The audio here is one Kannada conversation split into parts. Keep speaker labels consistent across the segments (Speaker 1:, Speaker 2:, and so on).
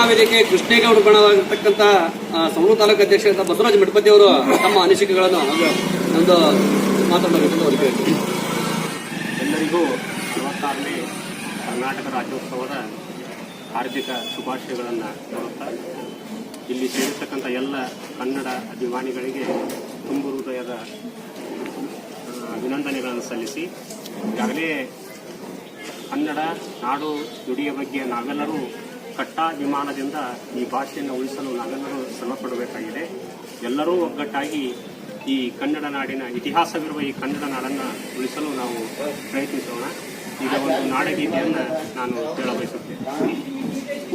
Speaker 1: ವೇದಿಕೆ ಕೃಷ್ಣೇಗೌಡ ಬಣವಾಗಿರ್ತಕ್ಕಂಥ ಸವಣೂರು ತಾಲೂಕು ಅಧ್ಯಕ್ಷ ಬಸವರಾಜ ಮಠಪತಿ ಅವರು ತಮ್ಮ ಅನಿಸಿಕೆಗಳನ್ನು ಒಂದು ಮಾತನಾಡಬೇಕೆಂದು ಅವರು ಕೇಳ್ತೀವಿ.
Speaker 2: ಎಲ್ಲರಿಗೂ 46ನೇ ಕರ್ನಾಟಕ ರಾಜ್ಯೋತ್ಸವದ ಹಾರ್ದಿಕ ಶುಭಾಶಯಗಳನ್ನು ಕೋರುತ್ತಾ ಇಲ್ಲಿ ಸೇರಿರ್ತಕ್ಕಂಥ ಎಲ್ಲ ಕನ್ನಡ ಅಭಿಮಾನಿಗಳಿಗೆ ತುಂಬು ಹೃದಯದ ಅಭಿನಂದನೆಗಳನ್ನು ಸಲ್ಲಿಸಿ, ಈಗಾಗಲೇ ಕನ್ನಡ ನಾಡು ನುಡಿಯ ಬಗ್ಗೆ ನಾವೆಲ್ಲರೂ ಕಟ್ಟಾಭಿಮಾನದಿಂದ ಈ ಭಾಷೆಯನ್ನು ಉಳಿಸಲು ನಾವೆಲ್ಲರೂ ಶ್ರಮಪಡಬೇಕಾಗಿದೆ. ಎಲ್ಲರೂ ಒಗ್ಗಟ್ಟಾಗಿ ಈ ಕನ್ನಡ ನಾಡಿನ ಇತಿಹಾಸವಿರುವ ಈ ಕನ್ನಡ ನಾಡನ್ನು ಉಳಿಸಲು ನಾವು ಪ್ರಯತ್ನಿಸೋಣ. ಈಗ ಒಂದು ನಾಡಗೀತೆಯನ್ನು ನಾನು ಹೇಳಬಯಸುತ್ತೇನೆ.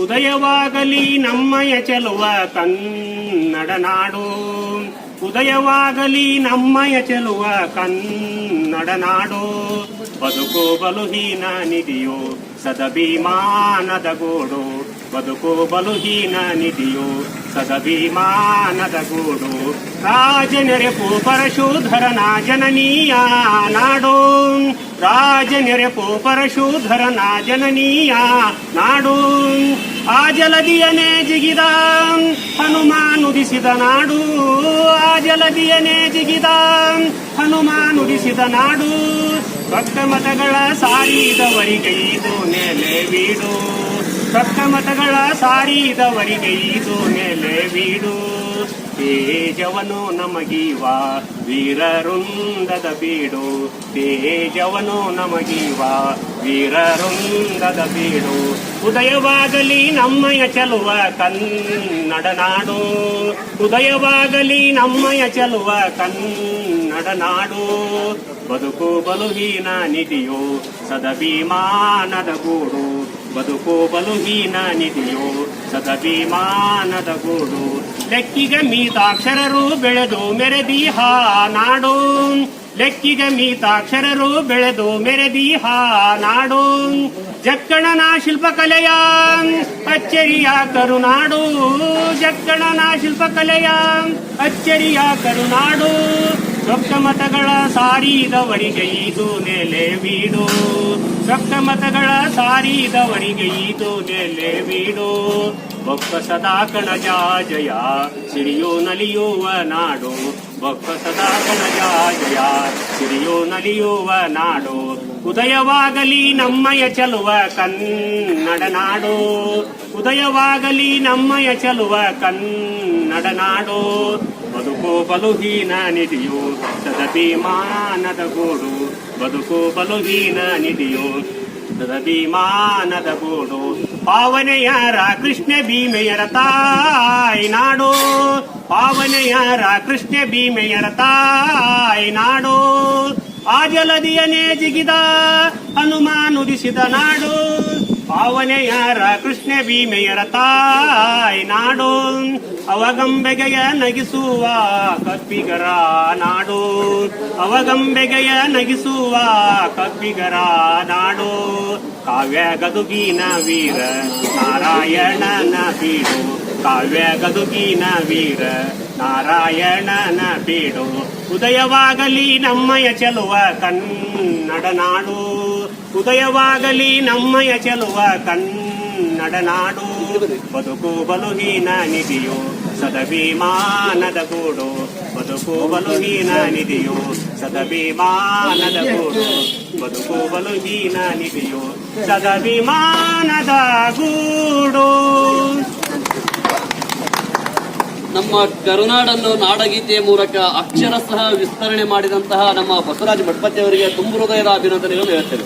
Speaker 2: ಉದಯವಾಗಲಿ ನಮ್ಮಯ ಚೆಲುವ ಕನ್ನಡ ನಾಡು, ಉದಯವಾಗಲಿ ನಮ್ಮಯ ಚೆಲುವ ಕನ್ನಡ ನಾಡು, ಬದುಕು ಬಲುಹೀನ ನಿಧಿಯೋ ಸದಭಿಮಾನದ ಗೂಡು, ಬದುಕು ಬಲುಹೀನ ನಿಧಿಯೋ ಸದಭಿಮಾನದ ಗೂಡು, ರಾಜನೆರೆಪು ಪರಶುಧರನ ಜನನೀಯ ನಾಡು, ರಾಜನೆರೆಪು ಪರಶುಧರನ ಜನನೀಯ ನಾಡು, ಆ ಜಲದಿಯನೇ ಜಿಗಿದ ಹನುಮಾನುದಿಸಿದ ನಾಡು, ಆ ಜಲದಿಯನೇ ಜಿಗಿದ ಹನುಮಾನುದಿಸಿದ ನಾಡು, ಭಕ್ತ ಮತಗಳ ಸಾರಿದವರಿಗೆ ಇದು ನೆಲೆ ಬೀಡು, ಭಕ್ತ ಮತಗಳ ಸಾರಿದವರಿಗೆ ಇದು ನೆಲೆ ಬೀಡು, ತೇಜವನು ನಮಗೀವ ವೀರವೃಂದದ ಬೀಡು, ತೇಜವನು ನಮಗೀವ ವೀರವೃಂದದ ಬೀಡು, ಉದಯವಾಗಲಿ ನಮ್ಮಯ ಚೆಲುವ ಕನ್ನಡ ನಾಡು, ಉದಯವಾಗಲಿ ನಮ್ಮಯ ಚೆಲುವ ಕನ್ನಡ ನಾಡು, ಬದುಕು ಬಲುಹೀನ ನಿಧಿಯೋ ಸದಭಿಮಾನದ ಗೂಡು, ಬದುಕು ಬಲುಹೀನ ನಿಧಿಯೋ ಸದಭಿಮಾನದ ಗೂಡು, ಲೆಕ್ಕಿಗೆ ಮೀತಾಕ್ಷರರು ಬೆಳೆದು ಮೆರೆದೀಹ ನಾಡು, ಲೆಕ್ಕಿಗೆ ಮೀತಾಕ್ಷರರು ಬೆಳೆದು ಮೆರೆದೀಹ ನಾಡು, ಜಕ್ಕಣನ ಶಿಲ್ಪಕಲೆಯ ಅಚ್ಚರಿಯ ಕರುನಾಡು, ಜಕ್ಕಣನ ಶಿಲ್ಪಕಲೆಯ ಅಚ್ಚರಿಯ ಕರುನಾಡು, ರೊಕ್ಕ ಮತಗಳ ಸಾರಿದವರಿಗೆ ಇದು ನೆಲೆ ಬೀಡು, ರೊಕ್ಕ ಮತಗಳ ಸಾರಿದವರಿಗೆ ಇದು ನೆಲೆ ಬೀಡು, ಬೊಕ್ಕ ಸದಾ ಕಣಜ ಜಯ ಸಿರಿಯೋ ನಲಿಯುವ ನಾಡು, ಬೊಕ್ಕ ಸದಾ ಕಣಜ ಜಯ ಸಿರಿಯೋ ನಲಿಯುವ ನಾಡು, ಉದಯವಾಗಲಿ ನಮ್ಮಯ ಚೆಲುವ ಕನ್ನಡ ನಾಡು, ಉದಯವಾಗಲಿ ನಮ್ಮಯ ಚೆಲುವ ಕನ್ನಡ ನಾಡು, ಬದುಕು ಬಲುಹೀನ ನಿಧಿಯೋ ಸದಭಿಮಾನದ ಗೂಡು, ಬದುಕು ಬಲುಹೀನ ನಿಧಿಯೋ ಸದಭಿಮಾನದ ಗೂಡು, ಪಾವನೆಯರ ಕೃಷ್ಣ ಭೀಮೆಯರ ತಾಯಿ ನಾಡು, ಪಾವನೆಯರ ಕೃಷ್ಣ ಭೀಮೆಯರ ತಾಯಿ ನಾಡು, ಆ ಜಲದಿಯನೇ ಜಿಗಿದ ಹನುಮಾನುದಿಸಿದ ನಾಡು, ಪಾವನೆಯರ ಕೃಷ್ಣ ಭೀಮೆಯರ ತಾಯಿ ನಾಡು, ಅವಗಂಬೆಗೆಯ ನಗಿಸುವ ಕಪ್ಪಿಗರ ನಾಡು, ಅವಗಂಬೆಗೆಯ ನಗಿಸುವ ಕಪ್ಪಿಗರ ನಾಡು, ಕಾವ್ಯ ಗದುಗಿನ ವೀರ ನಾರಾಯಣನ ಬೀಡು, ಕಾವ್ಯ ಗದುಗಿನ ವೀರ ನಾರಾಯಣನ ಬೀಡು, ಉದಯವಾಗಲಿ ನಮ್ಮಯ ಚೆಲುವ ಕನ್ನಡ ನಾಡು, ಉದಯವಾಗಲಿ ನಮ್ಮಯ ಚೆಲುವ ಕನ್ನಡ ನಾಡು, ಬದುಕು ಬಲುಹೀನ ನಿಧಿಯೋ ಸದಭಿಮಾನದ ಗೂಡು, ಬದುಕು ಬಲುಹೀನ ನಿಧಿಯೋ ಸದಭಿಮಾನದ ಗೂಡು, ಬದುಕು ಬಲುಹೀನ ನಿಧಿಯೋ ಸದಭಿಮಾನದ ಗೂಡು.
Speaker 1: ನಮ್ಮ ಕರುನಾಡನ್ನು ನಾಡಗೀತೆಯ ಮೂಲಕ ಅಕ್ಷರ ಸಹ ವಿಸ್ತರಣೆ ಮಾಡಿದಂತಹ ನಮ್ಮ ಬಸವರಾಜ ಮಠಪತಿ ಅವರಿಗೆ ತುಂಬು ಹೃದಯದ ಅಭಿನಂದನೆಗಳನ್ನು ಹೇಳ್ತೇವೆ.